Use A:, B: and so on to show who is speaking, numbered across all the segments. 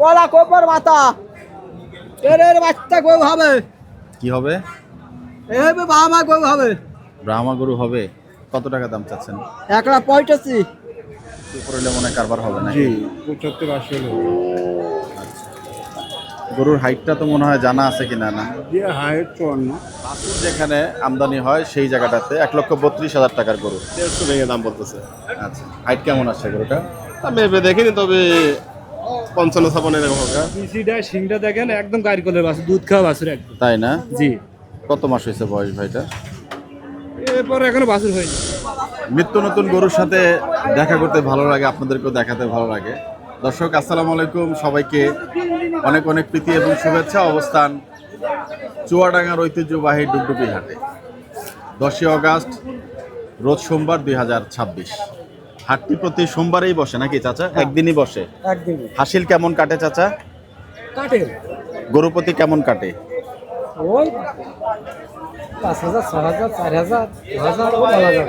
A: কলা কোপার মাথা এর বাচ্চা গরু হবে
B: কি হবে?
A: এইভাবে বাবা গরু হবে
B: ব্রাহ্মা গরু হবে। কত টাকা দাম চাচ্ছেন?
A: 1.85
B: উপরে হলে মনে হয় কারবার হবে না।
C: 75-80 হলো
B: গরুর হাইটটা তো মনে হয় জানা আছে কিনা না?
C: দিয়ে হাইট 54
B: বাছুর যেখানে আমদানি হয় সেই জায়গাটাতে 1,32,000 টাকার গরু।
C: 150 ভেঙে দাম বলতেছে।
B: আচ্ছা, হাইট কেমন আসছে গরুটা?
C: আমি ভেবে দেখিনি, তবে 55-56 এরকম হবে।
D: পিসিটা সিংটা দেখেন একদম গাড়ি কোলের বাছুর, দুধ খাওয়া বাছুর একদম।
B: তাই না?
D: জি,
B: কত মাস হয়েছে বয়স ভাইটা?
D: এরপর এখনো বাছুর হয়নি।
B: নিত্য নতুন গরুর সাথে দেখা করতে ভালো লাগে, আপনাদেরকেও দেখাতে ভালো লাগে। দর্শক আসসালামু আলাইকুম, সবাইকে অনেক অনেক প্রীতি এবং শুভেচ্ছা। অবস্থান চুয়াডাঙ্গার ঐতিহ্যবাহী ডুগডুগি হাটে। 10ই আগস্ট রোজ সোমবার 2026। হাটটি প্রতি সোমবারেই বসে নাকি চাচা? একদিনই বসে।
A: একদিন
B: হাসিল কেমন কাটে চাচা?
A: কাটে
B: গরুপতি কেমন কাটে?
A: ওই 5,000 6,000 4,000 5,000 বলা যাবে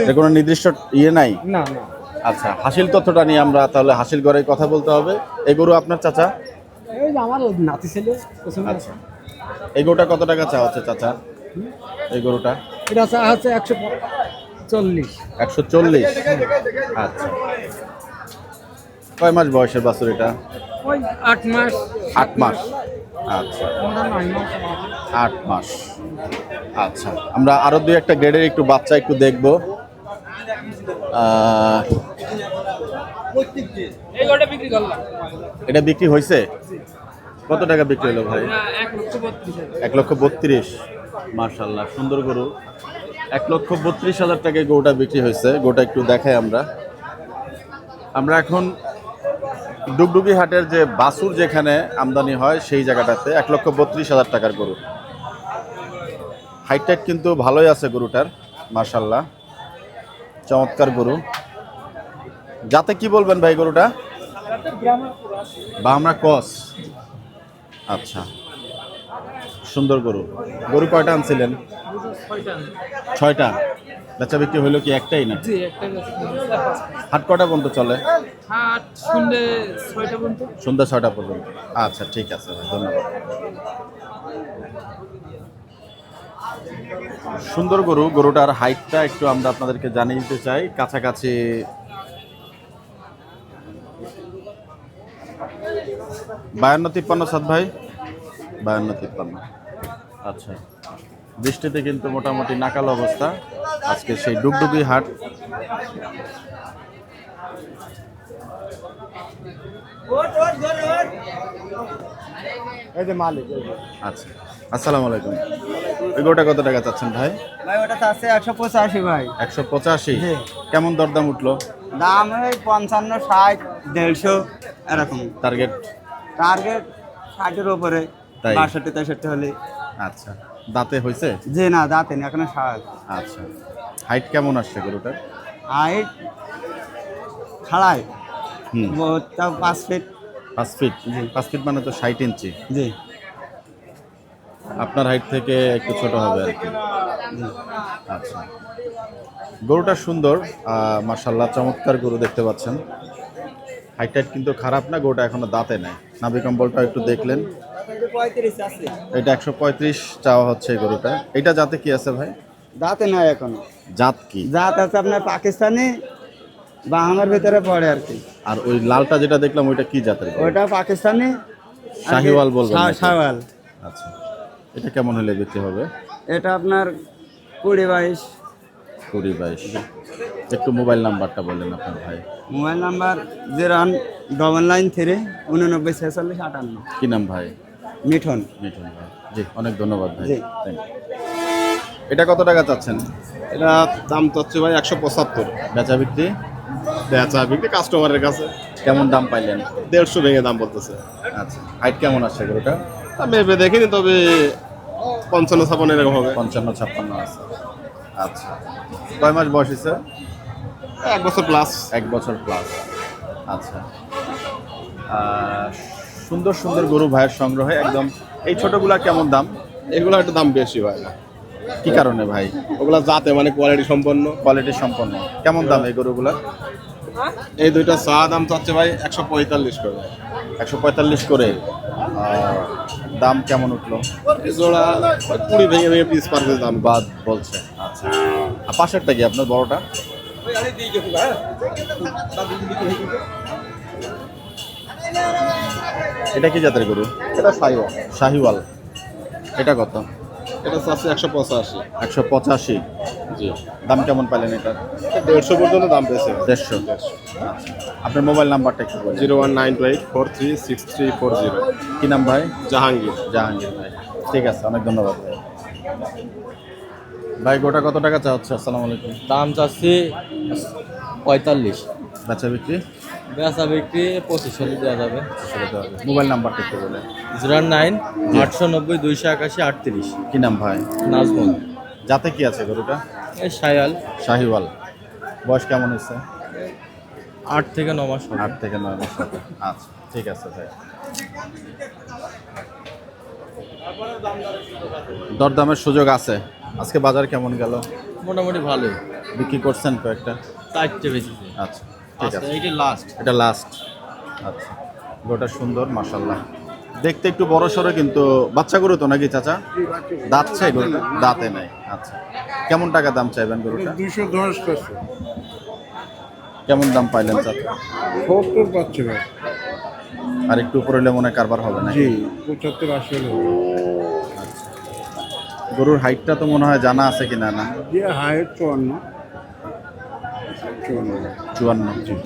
B: এর কোনো নির্দিষ্ট ইয়ে নাই?
A: না না
B: আচ্ছা, হাসিল তথ্যটা নিয়ে আমরা তাহলে হাসিল গড়ে কথা বলতে হবে। এই গরু আপনার চাচা?
A: এই যে আমার নাতি ছেলে
B: আচ্ছা, এই গরুটা কত টাকা চাওয়া হচ্ছে চাচা? এই গরুটা
A: এটা হচ্ছে 140
B: 140। আচ্ছা, কয় মাস বয়সের বাছুর এটা?
A: ওই 8 মাস
B: 8 মাস। আচ্ছা,
A: 9 মাস
B: 8 মাস। আচ্ছা, আমরা আরো দুই একটা গ্রেডের একটু বাচ্চা একটু দেখবো।
D: এই গরুটা বিক্রি করলাম,
B: এটা বিক্রি হয়েছে? কত টাকা বিক্রি হলো ভাই?
D: 1,32,000।
B: 1,32,000। মাশাআল্লাহ, সুন্দর গরু। 1,32,000 টাকায় গরুটা বিক্রি হয়েছে। গরুটা একটু দেখাই আমরা এখন ডুগডুগি হাটের যে বাছুর যেখানে আমদানি হয় সেই জায়গাটাতে 1,32,000 টাকার গরু। হাইট টাইট কিন্তু ভালোই আছে গরুটার, মাশাআল্লাহ, চমৎকার গরু। যাতে কি বলবেন ভাই গরুটা? Bahama cross. আচ্ছা, সুন্দর গরু। গরু কয়টা আনছিলেন? 6টা। বেচা বিক্রি হইলো কি একটাই না?
D: জি, একটা গেছে।
B: হাট কটা পর্যন্ত চলে?
D: হাট সন্ধ্যে 6টা পর্যন্ত।
B: সন্ধ্যা 6টা পর্যন্ত। আচ্ছা, ঠিক আছে ভাই, ধন্যবাদ। সুন্দর গরু। গরুটার হাইটটা একটু আমরা আপনাদেরকে জানিয়ে দিতে চাই। কাছাকাছি 52-53 সাত ভাই, 52-53। আচ্ছা, বৃষ্টিতে কিন্তু মোটামুটি নাকাল অবস্থা আজকে সেই ডুগডুগি হাট।
A: এই যে মালিক
B: আচ্ছা, আসসালামু আলাইকুম। এই গরুটা কত টাকা চাচ্ছেন ভাই?
A: ভাই ওটা আছে 185 ভাই
B: 185।
A: জি।
B: কেমন দরদাম উঠলো?
A: দাম ওই 55 60 150 এরকম
B: টার্গেট?
A: টার্গেট 60 এর উপরে,
B: তাই?
A: 62 63 হলে।
B: আচ্ছা, দাঁতে হয়েছে?
A: জি না দাঁতে না, এখনো 60।
B: আচ্ছা, হাইট কেমন আসছে গরুটার?
A: হাইট খাড়াই
B: হুম,
A: তাও 5 ফিট।
B: 5 ফিট। 5 ফিট মানে তো 60 ইঞ্চি।
A: জি
B: আপনার হাইট থেকে একটু ছোট হবে আর কি। আচ্ছা, গরুটা সুন্দর, মাশাআল্লাহ, চমৎকার গরু দেখতে পাচ্ছেন। হাইট টাইট কিন্তু খারাপ না। গরুটা এখনো দাঁতে নেই। নাভি কম্বলটা একটু দেখলেন।
A: 35 আছে।
B: এটা 135 চাওয়া হচ্ছে এই গরুটা। এটা জাতে কি আছে ভাই?
A: দাঁতে নাই এখনো।
B: জাত কি?
A: জাত আছে আপনার পাকিস্তানি বাহামার ভিতরে পড়ে আর কি।
B: আর ওই লালটা যেটা দেখলাম ওইটা কি জাতের গরু?
A: ওটা পাকিস্তানি
B: শাহিওয়াল বলবেন নাকি?
A: শাহিওয়াল।
B: আচ্ছা, এটা কেমন হলে বিক্রি হবে?
A: এটা আপনার 20-22।
B: 20-22। একটু মোবাইল নাম্বারটা বললেন আপনার ভাই।
A: Mobile number 01993 89 46 58।
B: কি নাম ভাই?
A: মিঠুন।
B: মিঠুন ভাই। জি, অনেক ধন্যবাদ ভাই।
A: জি।
B: Thank you। এটা কত টাকা চাচ্ছেন?
C: এটা দাম চাচ্ছে ভাই 175।
B: বেচা বিক্রি?
C: বেচা বিক্রি কাস্টমারের কাছে
B: কেমন দাম পাইলেন?
C: 150 ভেঙে দাম বলতেছে।
B: আচ্ছা, হাইট কেমন আসছে গরুটা?
C: আমি ভেবে দেখিনি, তবে 55-56 এরকম হবে।
B: 55-56 আছে। আচ্ছা, কয় মাস বয়স হয়েছে?
C: 1 বছর প্লাস।
B: 1 বছর প্লাস। আচ্ছা, সুন্দর সুন্দর গরু ভাইয়ের সংগ্রহে একদম। এই ছোটগুলা কেমন দাম?
C: এগুলো একটু দাম বেশি ভাই।
B: কি কারণে ভাই?
C: ওগুলা জাতে মানে কোয়ালিটি সম্পন্ন।
B: কোয়ালিটি সম্পন্ন। কেমন দাম এই গরুগুলা?
C: এই দুইটা চা দাম চাচ্ছে ভাই 145 করে।
B: 145 করে। দাম কেমন উঠলো?
C: এই জোড়া 20 ভেঙে ভেঙে পিস পার দাম
B: বাদ বলছে। আচ্ছা, আর পাশেরটা কি আপনার বড়টা? এটা কি জাতের গরু?
C: এটা সাইওয়া।
B: শাহিওয়াল। এটা কত?
C: এটা চাচ্ছে 185।
B: 185।
C: জি।
B: দাম কেমন পাইলেন এটা?
C: 150 পর্যন্ত দাম পেয়েছে।
B: 150। আপনার মোবাইল নাম্বারটা একটু বলুন।
C: 01928436340।
B: কি নাম ভাই?
C: জাহাঙ্গীর।
B: জাহাঙ্গীর ভাই। ঠিক আছে, অনেক ধন্যবাদ ভাই। ভাই গোটা কত টাকা চা হচ্ছে? আসসালামু আলাইকুম।
E: দাম চাচ্ছি 45।
B: বেচা বিক্রি?
E: বেচা বিক্রি 25 হলে দেওয়া যাবে।
B: মোবাইল নাম্বারটা একটু বলেন।
E: 09 890 281 38।
B: কি নাম ভাই?
E: নাজমুল।
B: যাতে কি আছে গরুটা?
E: এই শায়াল
B: শাহিওয়াল। বয়স কেমন হচ্ছে?
E: 8 থেকে 9 মাস হবে।
B: 8 থেকে 9 মাস হবে। আচ্ছা, ঠিক আছে ভাই। দরদামের সুযোগ আছে। আজকে বাজার কেমন গেল?
E: মোটামুটি ভালোই।
B: বিক্রি করছেন কয়েকটা?
E: 4টে বেচেছি।
B: আচ্ছা, ঠিক আছে।
E: এইটা লাস্ট।
B: এটা লাস্ট। আচ্ছা, গরুটা সুন্দর মাশাআল্লাহ। দেখতে একটু বড় সড়ো, কিন্তু বাচ্চা গরু তো নাকি চাচা? দাঁতছে গরুটা? দাঁতে নাই। আচ্ছা, কেমন টাকা দাম চাইবেন গরুটা?
F: 210 টাকা।
B: কেমন দাম পাইলেন চাচা?
F: 70 পাচ্ছে ভাই।
B: আর একটু উপরে হলে মনে হয় কারবার হবে না?
F: জি 75-80 হলো।
B: গরুর হাইটটা তো মনে হয় জানা আছে কিনা না?
F: যে হাইট 54।
B: 54।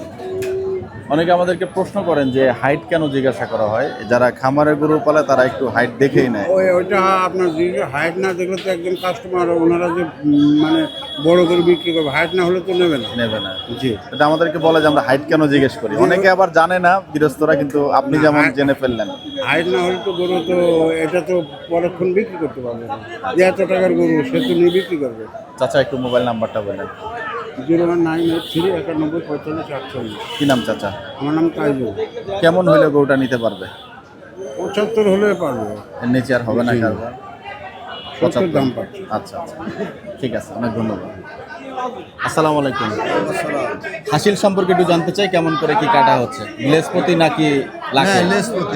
B: অনেকে আমাদেরকে প্রশ্ন করেন যে হাইট কেন জিজ্ঞাসা করা হয়। যারা খামারে গরু পালে তারা একটু হাইট দেখেই নেয়।
F: ওইটা আপনার যে হাইট না দেখলে তো একজন কাস্টমার ওনারা যে মানে বড় করে বিক্রি করবে, হাইট না হলে তো নেবে না।
B: নেবে না।
F: জি।
B: এটা আমাদেরকে বলে যে আমরা হাইট কেন জিজ্ঞেস করি। অনেকে আবার জানে না গৃহস্থরা, কিন্তু আপনি যেমন জেনে ফেললেন।
F: হাইট না হলে তো গরু তো এটা তো পরক্ষণ বিক্রি করতে পারবে না। যে এত টাকার গরু সে তো নিয়ে বিক্রি করবে।
B: চাচা একটু মোবাইল নাম্বারটা বলেন।
F: 01983
B: কি নাম চাচা?
F: আমার নাম তাইজুল।
B: কেমন হইলে গরুটা নিতে পারবে?
F: 75 হলে পারবে।
B: এর নিচে আর হবে না কারবার?
F: 70 দাম পাচ্ছে।
B: আচ্ছা আচ্ছা, ঠিক আছে, অনেক ধন্যবাদ। আসসালামু আলাইকুম। হাসিল সম্পর্কে একটু জানতে চাই, কেমন করে কি কাটা হচ্ছে? লেসপতি নাকি লাখে?
A: লেসপতি।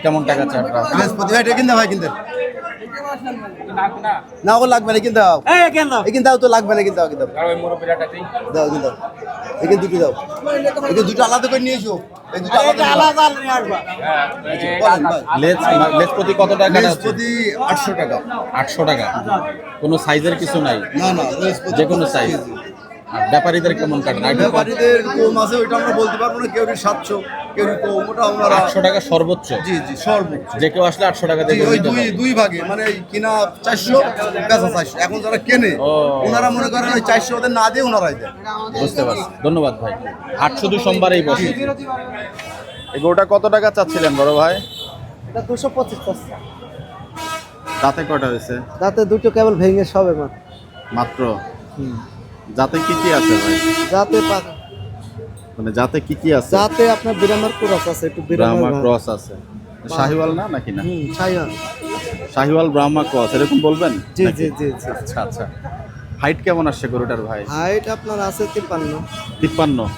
B: কেমন টাকা চাটা?
A: লেসপতি ভাই, এটা কিনতে ভাই, কিনতে না, ও লাগবে না, কিনতে দাও। এই কিনতে দাও তো, লাগবে না, কিনতে দাও, কিনতে দাও। দাও, কিনতে দাও। এখানে দুটো দাও। এখানে দুটো আলাদা করে নিয়ে এসো। এই দুটো আলাদা নিয়ে আসবা। বলেন ভাই।
B: লেসপতি কত টাকা কাটা হচ্ছে?
A: লেসপতি 800 টাকা।
B: 800 টাকা। কোনো সাইজের কিছু নাই?
A: না না, লেসপতি
B: যে কোনো সাইজ। আর ব্যাপারীদের কেমন কাটেন?
A: ব্যাপারীদের কম আছে, ওইটা আমরা বলতে পারবো না। কেউ 700, কেউ কম। ওটা আমরা
B: 800 টাকা সর্বোচ্চ।
A: জি জি, সর্বোচ্চ।
B: যে কেউ আসলে 800 টাকা দিয়ে
A: ওই
B: নিতে পারবে।
A: দুই ভাগে, মানে কিনা 400, বেচা 400। এখন যারা কেনে
B: ও।
A: ওনারা মনে করেন ওই 400 ওদের না দিয়ে ওনারাই দেয়।
B: বুঝতে পারছি, ধন্যবাদ ভাই। হাট শুধু সোমবারেই বসে। এই গরুটা কত টাকা চাচ্ছিলেন বড় ভাই?
G: এটা 225 টাকা।
B: দাঁতে কয়টা হয়েছে?
G: যাতে দুটো কেবল ভেঙে সবে
B: মাত্র। যাতে কি কি আছে ভাই?
G: যাতে
B: মানে যাতে কি কি আছে?
G: যাতে আপনার বিরামার ক্রস আছে, একটু
B: ব্রাহ্মা
G: বিরামার
B: ক্রস আছে। শাহিওয়াল না নাকি না?
G: ছাইয়া।
B: শাহিওয়াল ব্রাহ্মা ক্রস এরকম বলবেন?
G: জি
B: নাকি?
G: জি জি জি।
B: আচ্ছা আচ্ছা। হাইট কেমন আসছে গরুটার ভাই?
G: হাইট আপনার আছে 53।
B: 53।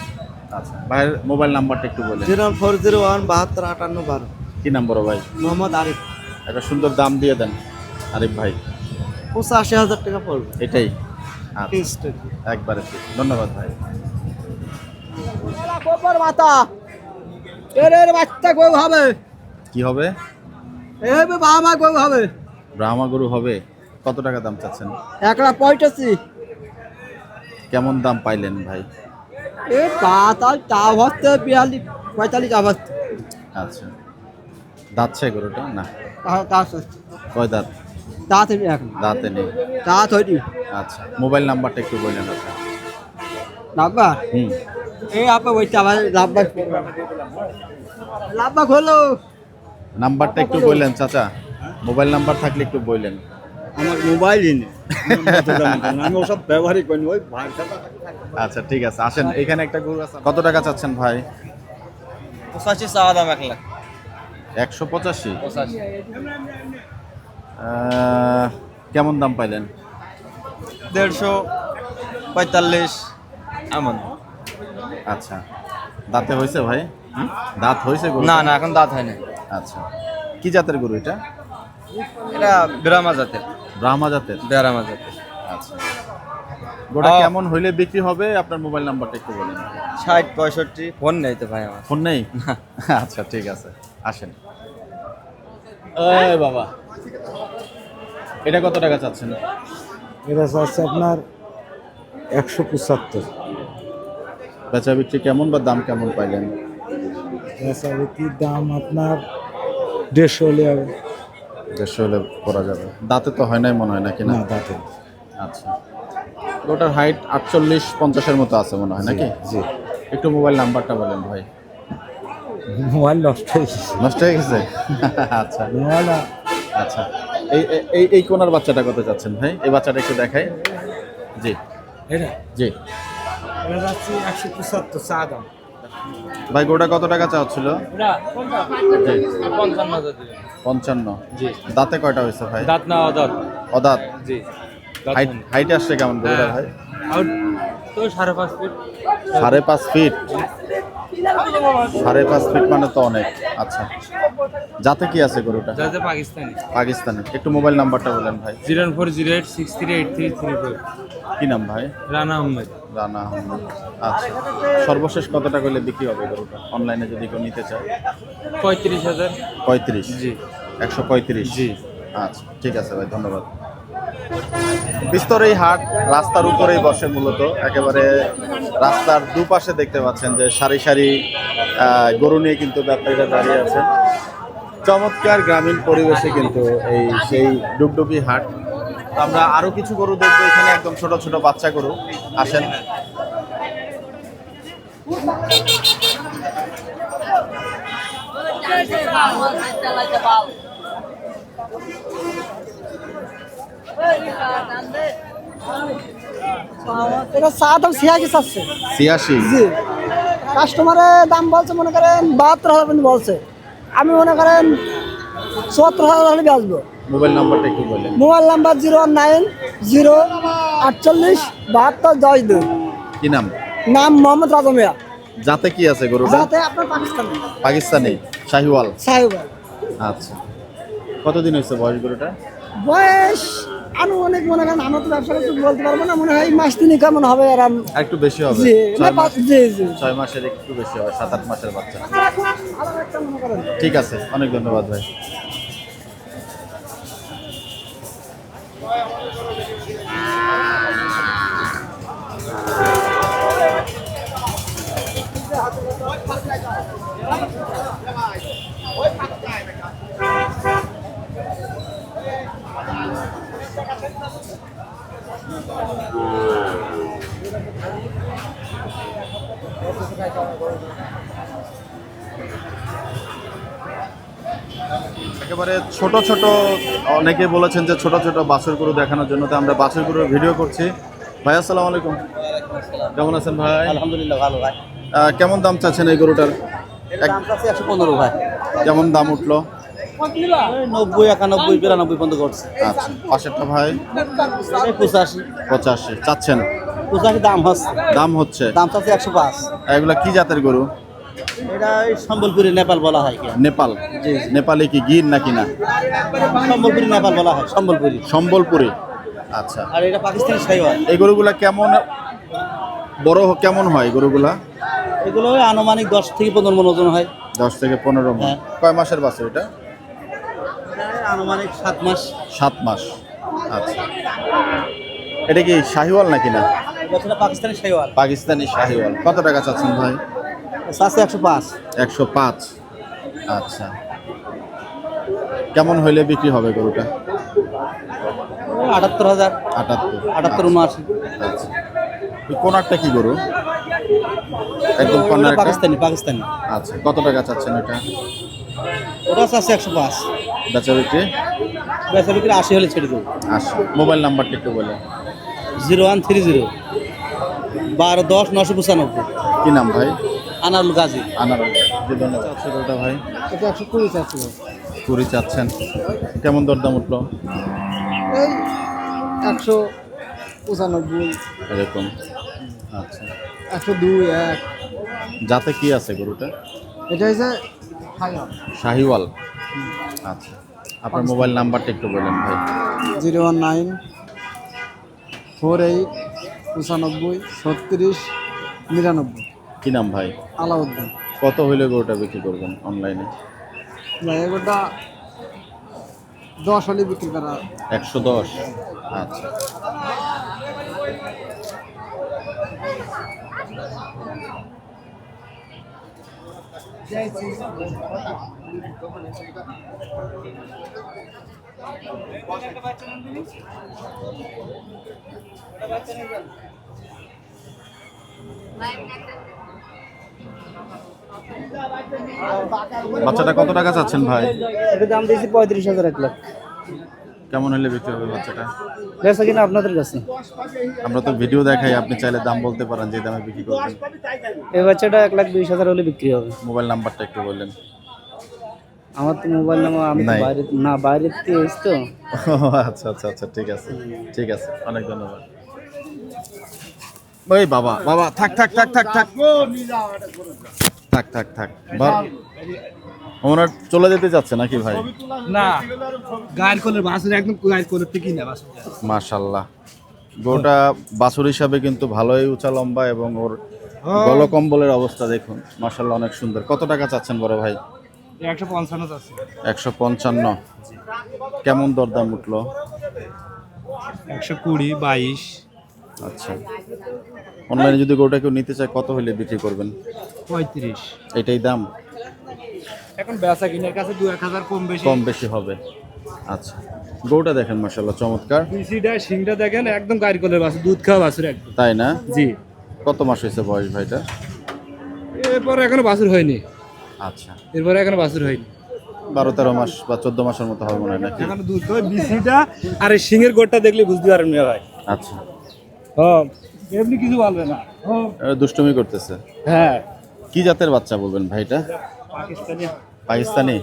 B: আচ্ছা, ভাইয়ের মোবাইল নাম্বারটা একটু বলেন।
G: 04001 72 58 12।
B: কি নাম বড় ভাই?
G: মোহাম্মদ আরিফ।
B: একটা সুন্দর দাম দিয়ে দেন আরিফ ভাই।
G: 85,000 টাকা পড়বে।
B: এটাই? আচ্ছা,
G: ফিক্সড।
B: একবারে ঠিক। ধন্যবাদ ভাই।
G: গোবর মাথা এর বাচ্চা গো হবে।
B: কি হবে?
G: এইবে বাবা গো হবে।
B: ব্রাহ্মা গরু হবে। কত টাকা দাম চাচ্ছেন?
G: 185।
B: কেমন দাম পাইলেন ভাই?
G: এ পাতাল তা হচ্ছে 42 45 আবাস।
B: আচ্ছা, দাঁতছে গরুটা না?
G: তা
B: কয় দাঁত?
G: দাঁত এখন
B: দাঁতে নেই।
G: দাঁত হইনি।
B: আচ্ছা, মোবাইল নাম্বারটা একটু বললেন আপনার।
G: লাভবা
B: হুম,
G: এই আপে ওইটা আবার লাভবা লাভবা হলো।
B: নাম্বারটা একটু বললেন চাচা। মোবাইল নাম্বার থাকলে একটু বললেন।
A: আমার মোবাইলই নেই, আমি ওসব ব্যবহারই করিনি। ওই ভাই
B: আচ্ছা, ঠিক আছে, আসেন। এখানে একটা গরু আছে। কত টাকা চাচ্ছেন ভাই?
E: 85 চাওয়া দাম 1 লাখ।
B: 185।
E: 85।
B: কেমন দাম পাইলেন?
E: 150 45 এমন।
B: আচ্ছা, দাঁতে হয়েছে ভাই? দাঁত হয়েছে গরু?
E: না না এখন দাঁত হয় না।
B: আচ্ছা, কি জাতের গরু এটা?
E: এটা ব্রাহ্মা জাতের।
B: ব্রাহ্মা জাতের?
E: ব্রাহ্মা জাতের।
B: আচ্ছা, গোটা কেমন হইলে বিক্রি হবে? আপনার মোবাইল নাম্বারটা একটু বলেন।
E: 60-65 ফোন নেই তো ভাই আমার।
B: ফোন নেই? আচ্ছা ঠিক আছে, আসেন। এই বাবা, এটা কত টাকা চাচ্ছেন?
F: এটা আছে আপনার 175।
B: বেচা বিক্রি কেমন বা দাম কেমন পাইলেন?
F: বেচাবিক্রির দাম আপনার 150 হলে হবে।
B: 150 হলে করা যাবে। দাঁতে তো হয় নাই মনে হয়, নাকি না?
F: দাঁতে।
B: আচ্ছা, ওটার হাইট 48-50-এর মতো আছে মনে হয়, নাকি?
F: জি।
B: একটু মোবাইল নাম্বারটা বলেন ভাই।
F: মোবাইল নষ্ট হয়ে গেছে।
B: নষ্ট হয়ে গেছে? আচ্ছা
F: মোবাইল
B: আচ্ছা, এই কোনার বাচ্চাটা কত চাচ্ছেন ভাই? এই বাচ্চাটা একটু দেখাই। জি
F: এটা
B: জি
F: এটা যাচ্ছে 175 চা দাম।
B: ভাই, গোটা কত টাকা চাচ্ছিল? জি
E: 55 দিবেন।
B: 55।
E: জি।
B: দাঁতে কয়টা হয়েছে ভাই?
E: দাঁত না দাঁত।
B: অদাঁত?
E: জি।
B: হাইট আসছে কেমন গরুটা ভাই?
E: তো 5.5 ফিট।
B: 5.5 ফিট? 5.5 ফিট মানে তো অনেক। আচ্ছা, যাতে কি আছে গরুটা?
E: যাতে পাকিস্তানি।
B: পাকিস্তানি। একটু মোবাইল নাম্বারটা বলেন ভাই।
E: 04086383334।
B: কি নাম ভাই?
E: রানা আহমেদ।
B: রানা আহমেদ। আচ্ছা, সর্বশেষ কত টাকা হলে বিক্রি হবে গরুটা অনলাইনে যদি কেউ নিতে চায়?
E: 35,000।
B: 35?
E: জি।
B: 135?
E: জি।
B: আচ্ছা ঠিক আছে ভাই, ধন্যবাদ। বিস্তর এই হাট রাস্তার উপরেই বসে মূলত, একেবারে রাস্তার দুপাশে দেখতে পাচ্ছেন যে সারি সারি গরু নিয়ে কিন্তু ব্যাপারীরা দাঁড়িয়ে আছেন। চমৎকার গ্রামীণ পরিবেশে কিন্তু এই সেই ডুগডুগি হাট। তো আমরা আরো কিছু গরু দেখবো এখানে, একদম ছোট ছোট বাচ্চা গরু। আসেন।
G: এটা চা দাম 86 আছে।
B: 86?
G: জি, কাস্টমারের দাম বলছে মনে করেন 72,000 পর্যন্ত বলছে। আমি মনে করেন 74,000 হলে বেচবো।
B: মোবাইল নাম্বারটা একটু বলেন।
G: Mobile number 09048721002।
B: কি নাম?
G: নাম মোহাম্মদ রাজা মিয়া।
B: যাতে কি আছে গরুটা?
G: যাতে আপনার পাকিস্তানি
B: পাকিস্তানি শাহিওয়াল?
G: সাহেব।
B: আচ্ছা, কতদিন হয়েছে বয়স গরুটা?
G: বয়স আনুমানিক মনে করেন, আমরা তো ব্যবসা করতে বলতে পারবো না, মনে হয় মাস তিন কেমন হবে আরাম।
B: আর একটু বেশি হবে?
G: জি,
B: 6 মাস?
G: জি জি।
B: 6 মাসের একটু বেশি হবে, 7-8 মাসের বাচ্চা।
G: আলাদা একটা মনে করেন।
B: ঠিক আছে, অনেক ধন্যবাদ ভাই। একেবারে ছোট ছোট, অনেকে বলেছেন যে ছোট ছোট বাছুর গরু দেখানোর জন্য, তো আমরা বাছুর গরুর ভিডিও করছি। ভাই আসসালামু আলাইকুম, কেমন আছেন ভাই?
E: আলহামদুলিল্লাহ ভালো ভাই।
B: কেমন দাম চাচ্ছেন এই গরুটার?
E: দাম আছে 115 ভাই।
B: কেমন দাম উঠলো?
E: 90, 91, 92 পর্যন্ত করছে।
B: আচ্ছা, পাশেরটা ভাই?
E: 85।
B: 85 চাচ্ছেন?
E: 85 দাম হচ্ছে।
B: দাম হচ্ছে?
E: দাম চাচ্ছে 105।
B: এগুলা কি জাতের গরু?
E: এটা ওই সম্বলপুরি নেপাল বলা হয়।
B: নেপাল? নেপালে কি গির নাকি না?
E: সম্বলপুরি নেপাল বলা হয়, সম্বলপুরি।
B: সম্বলপুরি। আচ্ছা,
E: আর এটা পাকিস্তানি শাহিওয়াল।
B: এই গরুগুলা কেমন বড় কেমন হয় গরুগুলা?
E: এগুলো আনুমানিক 10 থেকে 15 মণ ওজন হয়।
B: 10 থেকে 15 মণ।
E: হ্যাঁ।
B: কয় মাসের বাছুর এটা?
E: আনুমানিক 7 মাস।
B: 7 মাস। আচ্ছা, এটা কি শাহিওয়াল নাকি না?
E: এটা পাকিস্তানি শাহিওয়াল।
B: পাকিস্তানি শাহিওয়াল। কত টাকা চাচ্ছেন ভাই?
E: চাচ্ছে 105।
B: 105। আচ্ছা, কেমন হইলে বিক্রি হবে গরুটা?
E: 78,000।
B: 78?
E: 78, 79।
B: আচ্ছা, এই কোনারটা কি গরু? একদম কোনার এটা?
E: পাকিস্তানি পাকিস্তানি।
B: আচ্ছা, কত টাকা চাচ্ছেন এটা?
E: ওটা চাচ্ছে 105।
B: বেচা বিক্রি?
E: বেচা বিক্রি 80 হলে ছেড়ে দেবো।
B: আচ্ছা, মোবাইল নাম্বারটা একটু বলে।
E: 0130 1210 995।
B: কি নাম ভাই?
E: আনারুল গাজী।
B: আনারুল। যে ধন্যবাদ। চাচ্ছে গরুটা ভাই?
G: এটা 120 চাচ্ছি।
B: 20 চাচ্ছেন। কেমন দরদাম উঠলো?
G: এই 195
B: এরকম। আচ্ছা,
G: 102 1
B: যাতে কি আছে গরুটা?
G: এটা হচ্ছে
B: শাহিওয়াল। আচ্ছা, আপনার মোবাইল নাম্বারটা একটু বলেন ভাই।
G: 019 48 95 36 99।
B: কি নাম ভাই?
G: আলাউদ্দিন।
B: কত হইলে গরুটা বিক্রি করবেন অনলাইনে?
G: এগুলোটা 10 হলে বিক্রি করা।
B: 110। আচ্ছা, বাচ্চাটা কত টাকা চাচ্ছেন ভাই?
G: এটা দাম দিয়েছি 35,000 1 লাখ।
B: কেমন হলে বিক্রি হবে বাচ্চাটা?
G: বেচা কিনা আপনাদের কাছে।
B: আমরা তো ভিডিও দেখাই, আপনি চাইলে দাম বলতে পারেন যে দামে বিক্রি করবেন।
G: এই বাচ্চাটা 1,20,000 হলে বিক্রি হবে।
B: মোবাইল নাম্বারটা একটু বললেন।
G: আমার তো মোবাইল নাম্বার আমি তো
B: নাই।
G: বাইরে না, বাইরে থেকে এসছি তো।
B: আচ্ছা আচ্ছা আচ্ছা, ঠিক আছে ঠিক আছে, অনেক ধন্যবাদ। ওই বাবা বাবা, থাক থাক থাক থাক থাক থাক থাক থাক। ওনার চলে যেতে চাচ্ছে নাকি ভাই?
D: না, গায়ের কোলের বাছুর একদম গায়ের কোলের থেকে না বাছুর।
B: মাশাআল্লাহ, গরুটা বাছুর হিসাবে কিন্তু ভালোই উঁচা লম্বা এবং ওর গলকম্বলের অবস্থা দেখুন, মাশাআল্লাহ অনেক সুন্দর। কত টাকা চাচ্ছেন বড় ভাই?
D: 155 আছে।
B: 155। কেমন দরদাম উঠলো?
D: 120 22।
B: আচ্ছা, অনলাইনে যদি গরুটা কেউ নিতে চায় কত হলে বিক্রি করবেন?
D: 35।
B: এটাই দাম?
D: এখন বেচা কিনার কাছে 2-1000 কম বেশি।
B: কম বেশি হবে। আচ্ছা, গরুটা দেখেন মাশাআল্লাহ চমৎকার।
D: বিসিটা সিংটা দেখেন একদম গায়ের কোলের বাছুর, দুধ খাওয়া বাছুর একদম।
B: তাই না?
D: জি।
B: কত মাস হয়েছে বয়স ভাইটা?
D: এরপরে এখনো বাছুর হয়নি।
B: আচ্ছা,
D: এরপরে এখনো বাছুর হয়নি।
B: 12-13 মাস বা 14 মাসের মতো হবে মনে হয় নাকি?
D: এখনো দুধ খাওয়া বিসিটা আর এই সিংয়ের গোটটা দেখলে বুঝতে পারেন না ভাই।
B: আচ্ছা,
D: হ্যাঁ, এমনি কিছু বলবে না।
B: এরা দুষ্টুমি করতেছে।
D: হ্যাঁ,
B: কি জাতের বাচ্চা বলবেন ভাইটা?
D: পাকিস্তানি।
B: পাকিস্তানি।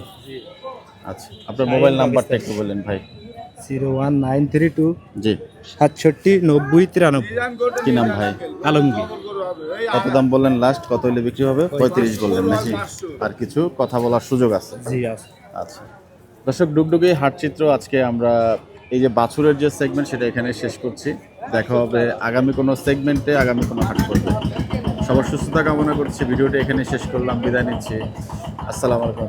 B: আচ্ছা, আপনার মোবাইল নাম্বারটা একটু বললেন ভাই।
D: 01932
B: জি।
D: 67 90 93।
B: কি নাম ভাই?
D: আলমগীর।
B: কত দাম বললেন লাস্ট? কত হলে বিক্রি হবে? 35 বললেন নাকি? আর কিছু কথা বলার সুযোগ আছে?
D: জি আছে।
B: আচ্ছা, দর্শক, ডুগডুগি হাটচিত্র আজকে আমরা এই যে বাছুরের যে সেগমেন্ট সেটা এখানে শেষ করছি। দেখা হবে আগামী কোনো সেগমেন্টে, আগামী কোনো হাট করবে। সবার সুস্থতা কামনা করছি। ভিডিওটি এখানে শেষ করলাম, বিদায় নিচ্ছি। আসসালামু আলাইকুম।